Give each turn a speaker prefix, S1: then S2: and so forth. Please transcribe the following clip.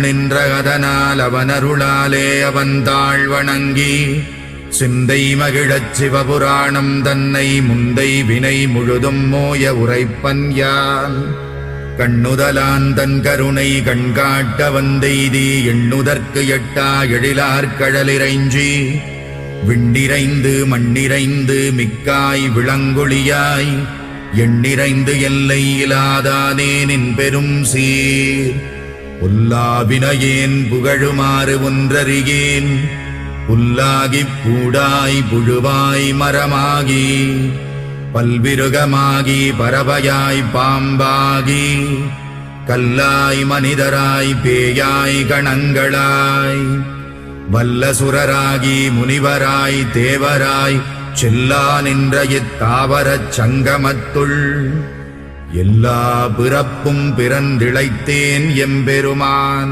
S1: நின்ற அதனால் அவனருளாலே அவன்தாள் வணங்கி சிந்தை மகிழச் சிவபுராணம் தன்னை முந்தை வினை முழுதும் மோய உரைப்பன் யான் கண்ணுதலான் தன் கருணை கண்காட்ட வந்தெய்தி எண்ணுதற்கு எட்டா எழிலார்கழலிறைஞ்சி விண்ணிறைந்து மண்ணிறைந்து மிக்காய் விளங்கொளியாய் எண்ணிறைந்து எல்லை இலாதானே நின் பெரும் சீர் புல்லாவினையேன் புகழுமாறு ஒன்றறியேன் புல்லாகிப் பூடாய் புழுவாய் மரமாகி பல்விருகமாகி பறவையாய் பாம்பாகி கல்லாய் மனிதராய் பேயாய் கணங்களாய் வல்லசுரராகி முனிவராய் தேவராய் செல்லா நின்ற இத்தாவரச் சங்கமத்துள் எல்லா பிறப்பும் பிறந்திழைத்தேன் எம்பெருமான்.